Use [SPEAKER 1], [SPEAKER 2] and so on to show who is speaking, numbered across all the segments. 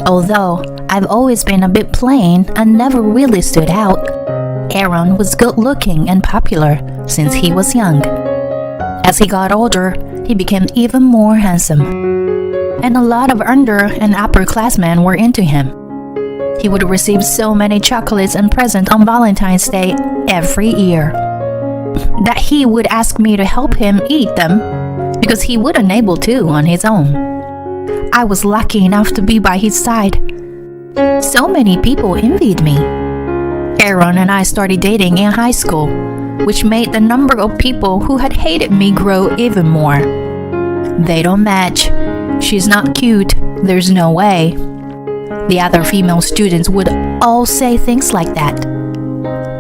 [SPEAKER 1] Although I've always been a bit plain and never really stood out, Aaron was good-looking and popular since he was young. As he got older, he became even more handsome, and a lot of under and upperclassmen were into him. He would receive so many chocolates and presents on Valentine's Day every year that he would ask me to help him eat them because he wouldn't able to on his own. I was lucky enough to be by his side. So many people envied me. Aaron and I started dating in high school, which made the number of people who had hated me grow even more. They don't match. She's not cute. There's no way. The other female students would all say things like that.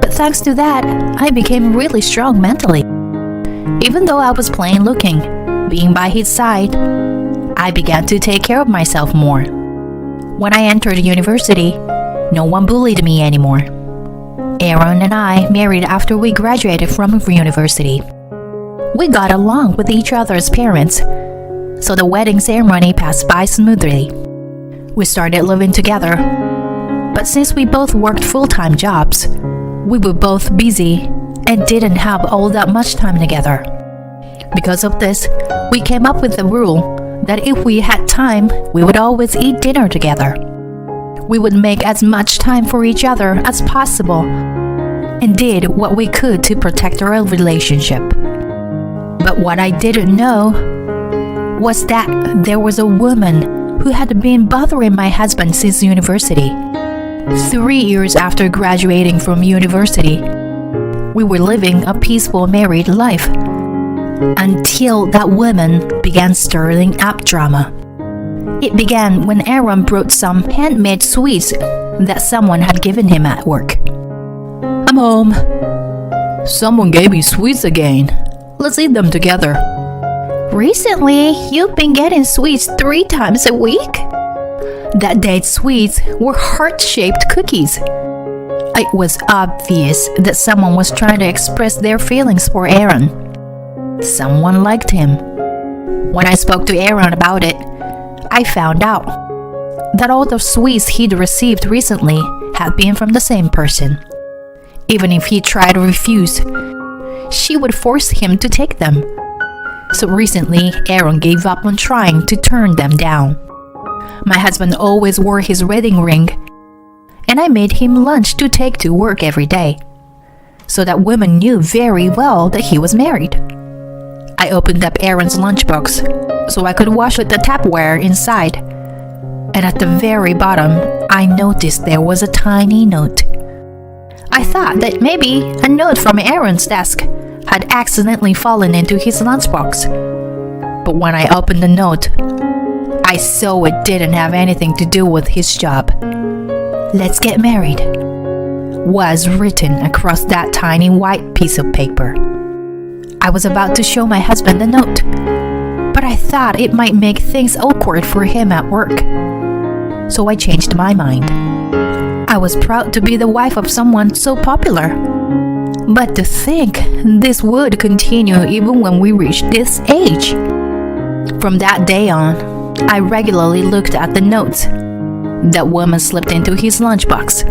[SPEAKER 1] But thanks to that, I became really strong mentally. Even though I was plain looking, being by his side, I began to take care of myself more. When I entered university, no one bullied me anymore. Aaron and I married after we graduated from university. We got along with each other's parents, so the wedding ceremony passed by smoothly. We started living together, but since we both worked full-time jobs, we were both busy and didn't have all that much time together. Because of this, we came up with the rule that if we had time, we would always eat dinner together. We would make as much time for each other as possible and did what we could to protect our relationship. But what I didn't know was that there was a woman who had been bothering my husband since university. 3 years after graduating from university, we were living a peaceful married life until that woman began stirring up drama. It began when Aaron brought some handmade sweets that someone had given him at work. "I'm home. Someone gave me sweets again. Let's eat them together." "Recently, you've been getting sweets 3 times a week?" That day's sweets were heart-shaped cookies. It was obvious that someone was trying to express their feelings for Aaron. Someone liked him. When I spoke to Aaron about it, I found out that all the sweets he'd received recently had been from the same person. Even if he tried to refuse, she would force him to take them. So recently, Aaron gave up on trying to turn them down. My husband always wore his wedding ring, and I made him lunch to take to work every day, so that women knew very well that he was married. I opened up Aaron's lunchbox so I could wash the tapware inside, and at the very bottom, I noticed there was a tiny note. I thought that maybe a note from Aaron's desk had accidentally fallen into his lunchbox. But when I opened the note, I saw it didn't have anything to do with his job. "Let's get married," was written across that tiny white piece of paper. I was about to show my husband the note, but I thought it might make things awkward for him at work. So I changed my mind. I was proud to be the wife of someone so popular. But to think this would continue even when we reached this age. From that day on, I regularly looked at the notes that woman slipped into his lunchbox.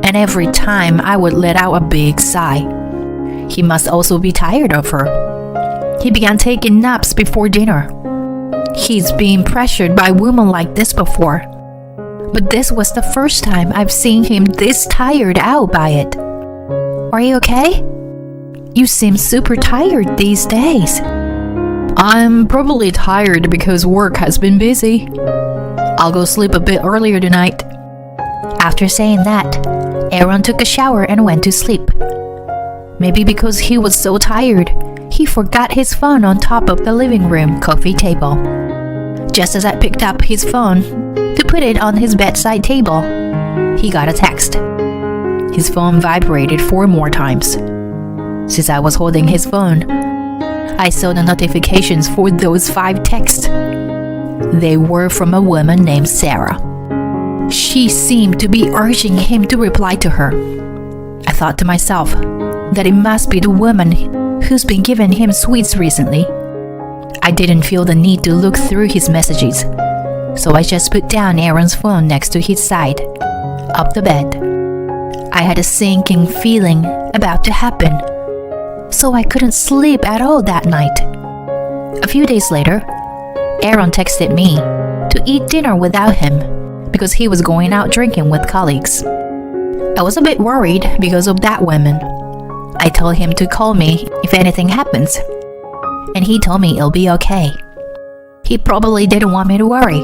[SPEAKER 1] And every time I would let out a big sigh. He must also be tired of her. He began taking naps before dinner. He's been pressured by women like this before. But this was the first time I've seen him this tired out by it. "Are you okay? You seem super tired these days." "I'm probably tired because work has been busy. I'll go sleep a bit earlier tonight." After saying that, Aaron took a shower and went to sleep. Maybe because he was so tired, he forgot his phone on top of the living room coffee table. Just as I picked up his phone to put it on his bedside table, he got a text. His phone vibrated 4 more times. Since I was holding his phone, I saw the notifications for those 5 texts. They were from a woman named Sarah. She seemed to be urging him to reply to her. I thought to myself that it must be the woman who's been giving him sweets recently. I didn't feel the need to look through his messages, so I just put down Aaron's phone next to his side, up the bed. I had a sinking feeling about to happen, so I couldn't sleep at all that night. A few days later, Aaron texted me to eat dinner without him because he was going out drinking with colleagues. I was a bit worried because of that woman. I told him to call me if anything happens, and he told me it'll be okay. He probably didn't want me to worry.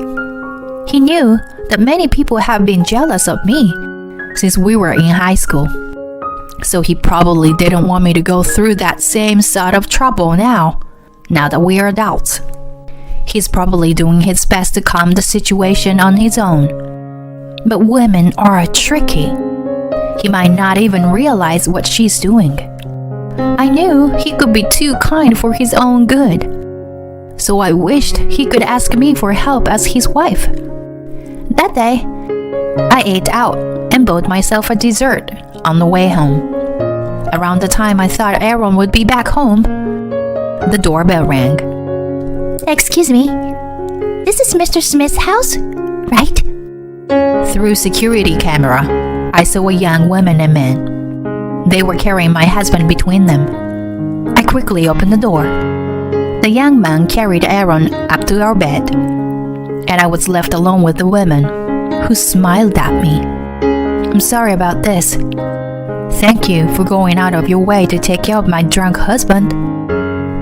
[SPEAKER 1] He knew that many people have been jealous of me since we were in high school, so he probably didn't want me to go through that same sort of trouble now that we are adults. He's probably doing his best to calm the situation on his own. But women are tricky. He might not even realize what she's doing. I knew he could be too kind for his own good, so I wished he could ask me for help as his wife. That day, I ate out and bought myself a dessert on the way home. Around the time I thought Aaron would be back home, the doorbell rang.
[SPEAKER 2] Excuse me, this is Mr. Smith's house, right?
[SPEAKER 1] Through security camera, I saw a young woman and man. They were carrying my husband between them. I quickly opened the door. The young man carried Aaron up to our bed, and I was left alone with the woman, who smiled at me. I'm sorry about this. Thank you for going out of your way to take care of my drunk husband.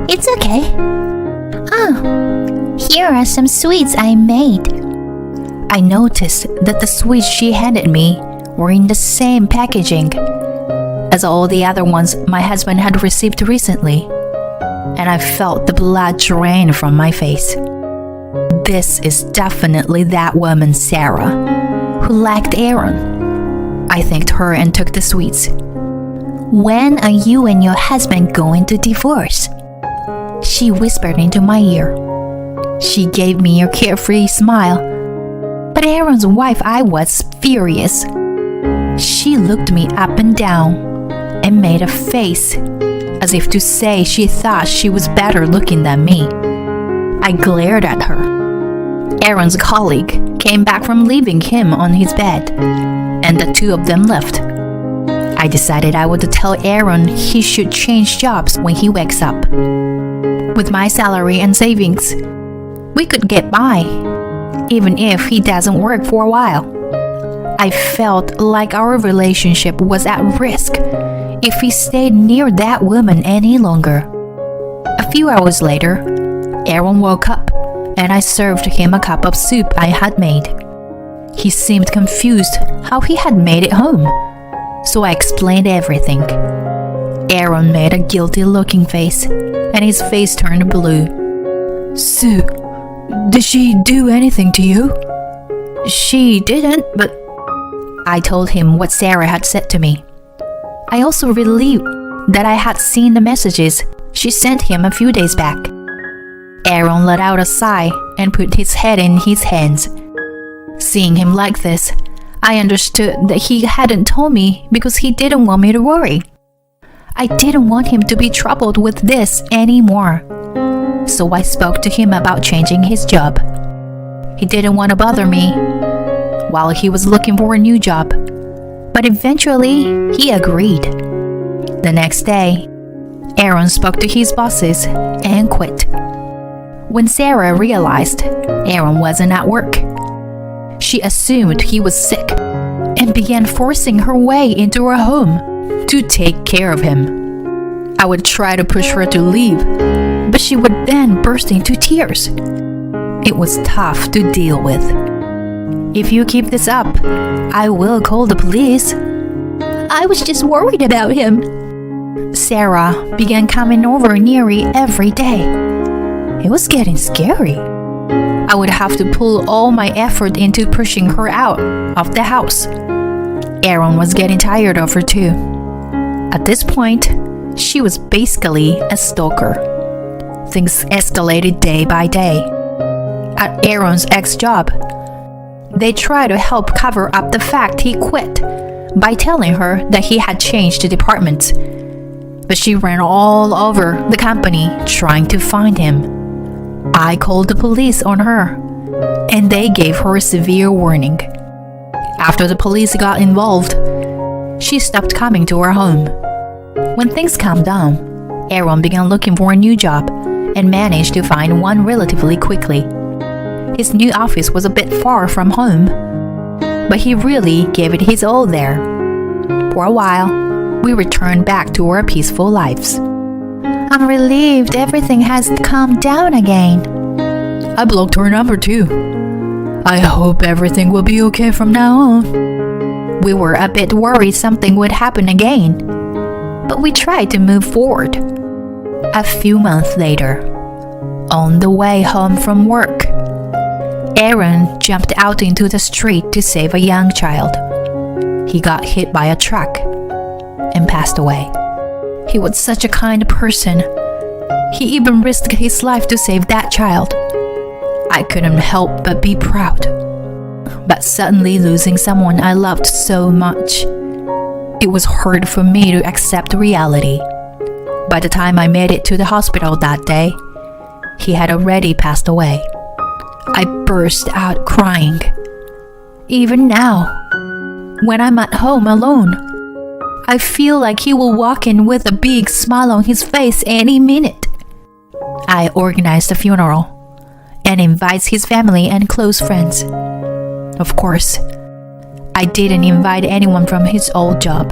[SPEAKER 2] It's okay. Oh, here are some sweets I made.
[SPEAKER 1] I noticed that the sweets she handed me were in the same packaging as all the other ones my husband had received recently, and I felt the blood drain from my face. This is definitely that woman, Sarah, who liked Aaron. I thanked her and took the sweets.
[SPEAKER 2] When are you and your husband going to divorce?
[SPEAKER 1] She whispered into my ear. She gave me a carefree smile, but Aaron's wife, I was furious. She looked me up and down and made a face as if to say she thought she was better looking than me. I glared at her. Aaron's colleague came back from leaving him on his bed, and the two of them left. I decided I would tell Aaron he should change jobs when he wakes up. With my salary and savings, we could get by, even if he doesn't work for a while. I felt like our relationship was at risk if he stayed near that woman any longer. A few hours later, Aaron woke up and I served him a cup of soup I had made. He seemed confused how he had made it home, so I explained everything. Aaron made a guilty-looking face, and his face turned blue. Sue, did she do anything to you? She didn't, but I told him what Sarah had said to me. I also relieved that I had seen the messages she sent him a few days back. Aaron let out a sigh and put his head in his hands. Seeing him like this, I understood that he hadn't told me because he didn't want me to worry. I didn't want him to be troubled with this anymore. So I spoke to him about changing his job. He didn't want to bother me while he was looking for a new job, but eventually he agreed. The next day, Aaron spoke to his bosses and quit. When Sarah realized Aaron wasn't at work, she assumed he was sick and began forcing her way into her home to take care of him. I would try to push her to leave, but she would then burst into tears. It was tough to deal with. If you keep this up, I will call the police.
[SPEAKER 2] I was just worried about him.
[SPEAKER 1] Sarah began coming over nearly every day. It was getting scary. I would have to pull all my effort into pushing her out of the house. Aaron was getting tired of her too. At this point, she was basically a stalker. Things escalated day by day. At Aaron's ex-job, they tried to help cover up the fact he quit by telling her that he had changed departments. But she ran all over the company trying to find him. I called the police on her, and they gave her a severe warning. After the police got involved, she stopped coming to her home. When things calmed down, Aaron began looking for a new job and managed to find one relatively quickly. His new office was a bit far from home, but he really gave it his all there. For a while, we returned back to our peaceful lives.
[SPEAKER 2] I'm relieved everything has calmed down again.
[SPEAKER 1] I blocked her number too. I hope everything will be okay from now on. We were a bit worried something would happen again, but we tried to move forward. A few months later, on the way home from work, Aaron jumped out into the street to save a young child. He got hit by a truck and passed away. He was such a kind person. He even risked his life to save that child. I couldn't help but be proud. But suddenly losing someone I loved so much, it was hard for me to accept reality. By the time I made it to the hospital that day, he had already passed away. I burst out crying. Even now, when I'm at home alone, I feel like he will walk in with a big smile on his face any minute. I organized the funeral and invites his family and close friends. Of course, I didn't invite anyone from his old job.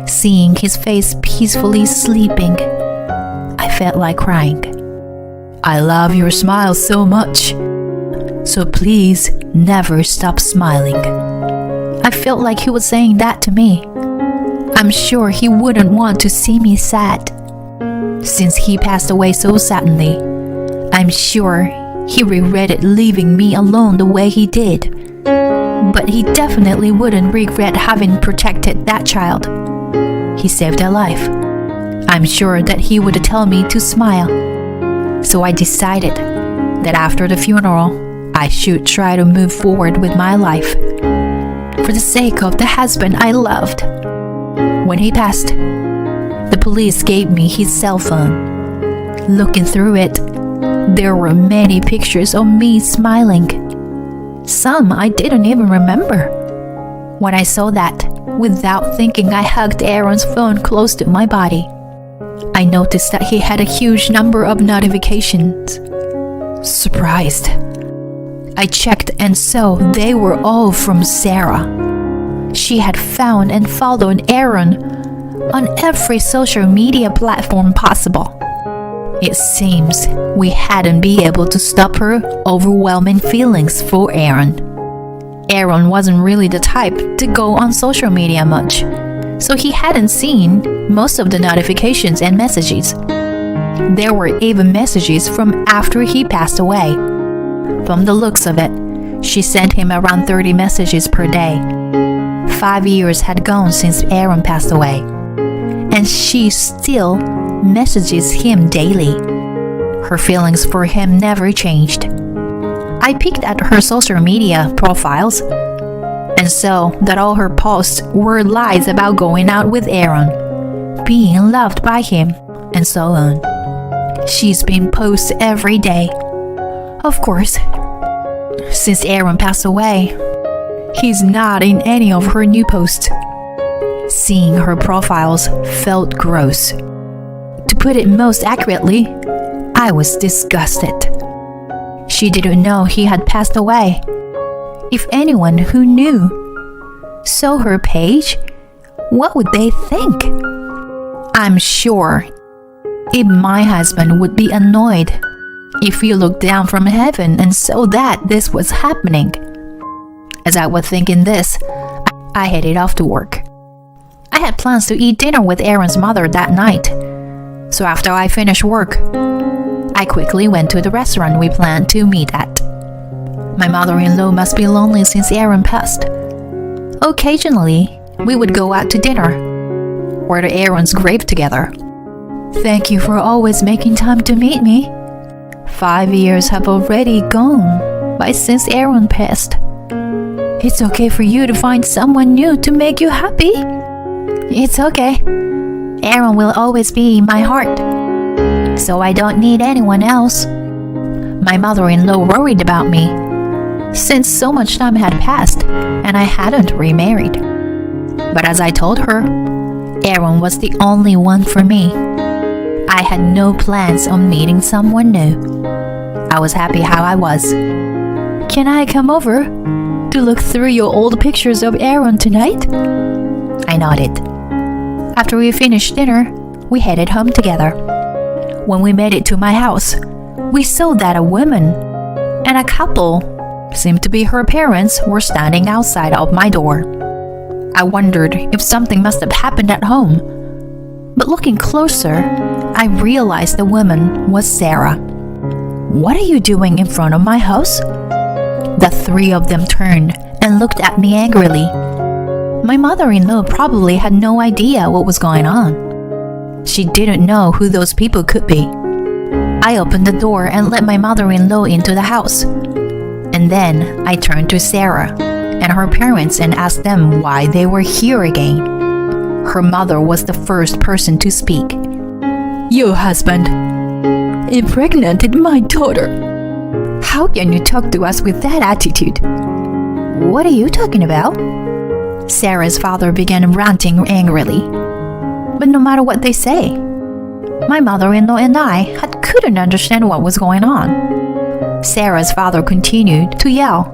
[SPEAKER 1] Seeing his face peacefully sleeping, I felt like crying. I love your smile so much, so please never stop smiling. I felt like he was saying that to me. I'm sure he wouldn't want to see me sad. Since he passed away so suddenly, I'm sure he regretted leaving me alone the way he did. But he definitely wouldn't regret having protected that child. He saved a life. I'm sure that he would tell me to smile. So I decided that after the funeral, I should try to move forward with my life for the sake of the husband I loved. When he passed, the police gave me his cell phone. Looking through it, there were many pictures of me smiling. Some I didn't even remember. When I saw that, without thinking, I hugged Aaron's phone close to my body. I noticed that he had a huge number of notifications. Surprised, I checked and saw they were all from Sarah. She had found and followed Aaron on every social media platform possible. It seems we hadn't been able to stop her overwhelming feelings for Aaron. Aaron wasn't really the type to go on social media much, so he hadn't seen most of the notifications and messages. There were even messages from after he passed away. From the looks of it, she sent him around 30 messages per day. 5 years had gone since Aaron passed away, and she still messages him daily. Her feelings for him never changed. I peeked at her social media profiles and saw that all her posts were lies about going out with Aaron, being loved by him, and so on. She's been posts every day. Of course, since Aaron passed away, he's not in any of her new posts. Seeing her profiles felt gross. To put it most accurately, I was disgusted. She didn't know he had passed away. If anyone who knew saw her page, what would they think? I'm sure even my husband would be annoyed if he looked down from heaven and saw that this was happening. As I was thinking this, I headed off to work. I had plans to eat dinner with Aaron's mother that night, so after I finished work, I quickly went to the restaurant we planned to meet at. My mother-in-law must be lonely since Aaron passed. Occasionally, we would go out to dinner or to Aaron's grave together. Thank you for always making time to meet me. 5 years have already gone by since Aaron passed. It's okay for you to find someone new to make you happy. It's okay. Aaron will always be in my heart, so I don't need anyone else. My mother-in-law worried about me since so much time had passed and I hadn't remarried. But as I told her, Aaron was the only one for me. I had no plans on meeting someone new. I was happy how I was. "Can I come over to look through your old pictures of Aaron tonight?" I nodded. After we finished dinner, we headed home together. When we made it to my house, we saw that a woman and a couple, seemed to be her parents, were standing outside of my door. I wondered if something must have happened at home, but looking closer, I realized the woman was Sarah. "What are you doing in front of my house?" The three of them turned and looked at me angrily. My mother-in-law probably had no idea what was going on. She didn't know who those people could be. I opened the door and let my mother-in-law into the house. And then I turned to Sarah and her parents and asked them why they were here again. Her mother was the first person to speak. "Your husband impregnated my daughter. How can you talk to us with that attitude?" "What are you talking about?" Sarah's father began ranting angrily. But no matter what they say, my mother-in-law and I couldn't understand what was going on. Sarah's father continued to yell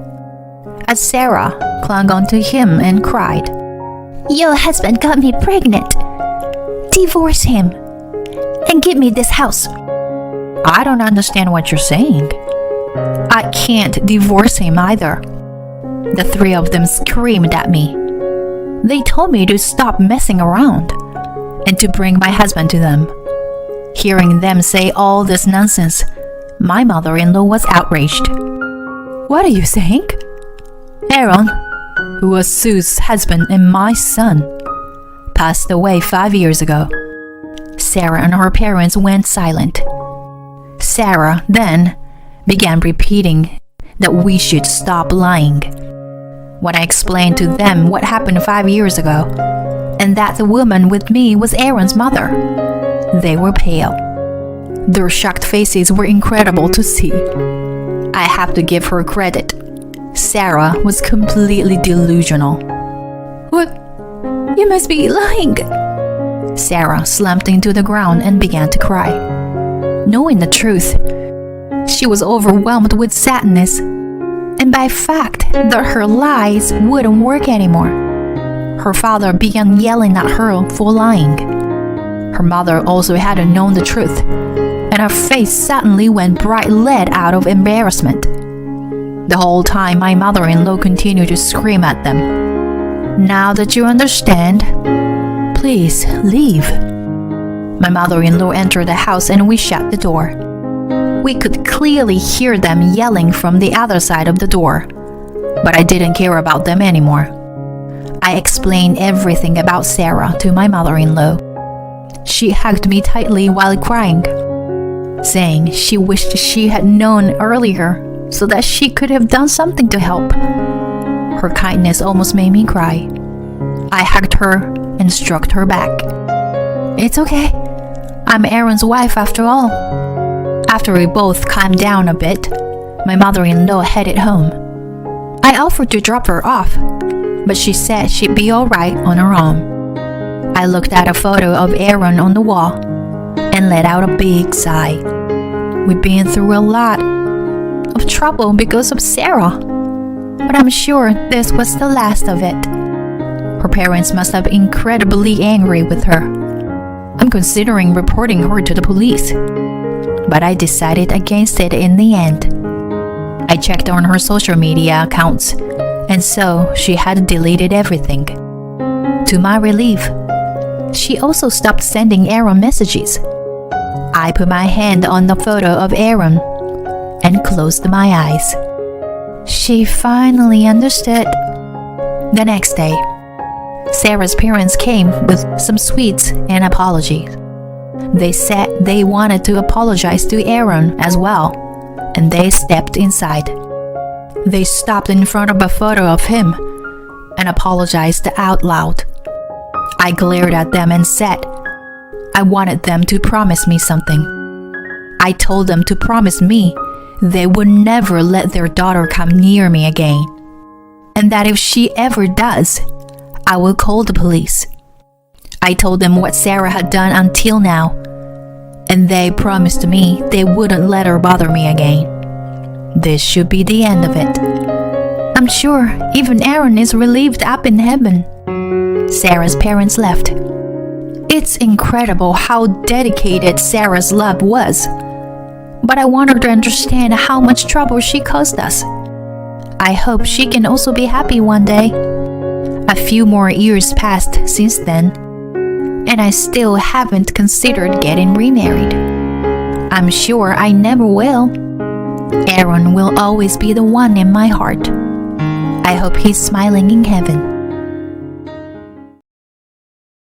[SPEAKER 1] as Sarah clung onto him and cried,
[SPEAKER 2] Your husband got me pregnant. Divorce him and give me this house.
[SPEAKER 1] "I don't understand what you're saying." "I can't divorce him either." The three of them screamed at me. They told me to stop messing around and to bring my husband to them. Hearing them say all this nonsense, my mother-in-law was outraged. "What are you saying?" "Aaron, who was Sue's husband and my son, passed away 5 years ago." Sarah and her parents went silent. Sarah then began repeating that we should stop lying. When I explained to them what happened 5 years ago, and that the woman with me was Aaron's mother, they were pale. Their shocked faces were incredible to see. I have to give her credit. Sarah was completely delusional. "What? You must be lying." Sarah slumped into the ground and began to cry. Knowing the truth, she was overwhelmed with sadness and by the fact that her lies wouldn't work anymore. Her father began yelling at her for lying. Her mother also hadn't known the truth, and her face suddenly went bright red out of embarrassment. The whole time, my mother-in-law continued to scream at them. "Now that you understand, please leave." My mother-in-law entered the house and we shut the door. We could clearly hear them yelling from the other side of the door, but I didn't care about them anymore. I explained everything about Sarah to my mother-in-law. She hugged me tightly while crying, saying she wished she had known earlier so that she could have done something to help. Her kindness almost made me cry. I hugged her and stroked her back. "It's okay. I'm Aaron's wife after all." After we both calmed down a bit, my mother-in-law headed home. I offered to drop her off, but she said she'd be all right on her own. I looked at a photo of Aaron on the wall and let out a big sigh. We've been through a lot of trouble because of Sarah, but I'm sure this was the last of it. Her parents must have been incredibly angry with her. I'm considering reporting her to the police, but I decided against it in the end. I checked on her social media accounts, and so she had deleted everything. To my relief, she also stopped sending Aaron messages. I put my hand on the photo of Aaron and closed my eyes. She finally understood. The next day, Sarah's parents came with some sweets and apologies. They said they wanted to apologize to Aaron as well, and they stepped inside. They stopped in front of a photo of him and apologized out loud. I glared at them and said I wanted them to promise me something. I told them to promise me they would never let their daughter come near me again, and that if she ever does, I will call the police. I told them what Sarah had done until now, and they promised me they wouldn't let her bother me again. This should be the end of it. I'm sure even Aaron is relieved up in heaven. Sarah's parents left. It's incredible how dedicated Sarah's love was, but I want her to understand how much trouble she caused us. I hope she can also be happy one day. A few more years passed since then, and I still haven't considered getting remarried. I'm sure I never will. Aaron will always be the one in my heart. I hope he's smiling in heaven.